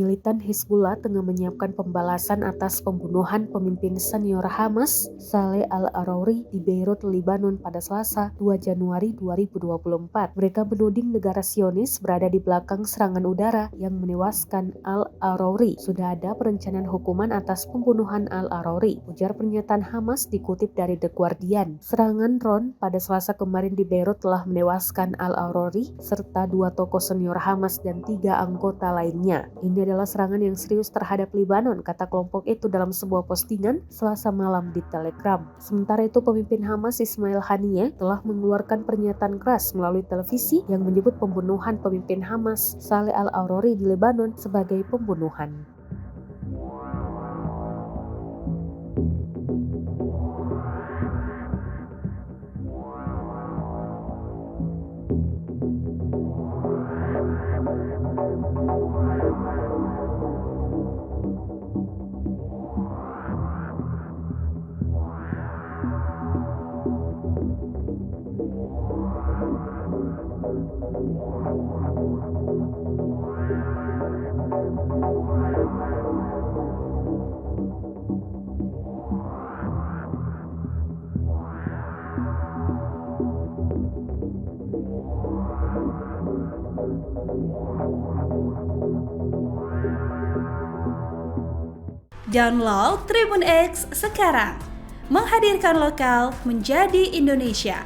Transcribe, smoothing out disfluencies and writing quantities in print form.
Militan Hizbullah tengah menyiapkan pembalasan atas pembunuhan pemimpin senior Hamas, Saleh Al-Arouri di Beirut, Lebanon pada Selasa, 2 Januari 2024. Mereka menuding negara Zionis berada di belakang serangan udara yang menewaskan Al-Arouri. Sudah ada perencanaan hukuman atas pembunuhan Al-Arouri, ujar pernyataan Hamas dikutip dari The Guardian. Serangan drone pada Selasa kemarin di Beirut telah menewaskan Al-Arouri serta 2 tokoh senior Hamas dan 3 anggota lainnya. Ini adalah serangan yang serius terhadap Lebanon, kata kelompok itu dalam sebuah postingan Selasa malam di Telegram. Sementara itu, pemimpin Hamas Ismail Haniyeh telah mengeluarkan pernyataan keras melalui televisi yang menyebut pembunuhan pemimpin Hamas, Saleh Al-Arouri di Lebanon sebagai pembunuhan. Download Tribun X sekarang, menghadirkan lokal menjadi Indonesia.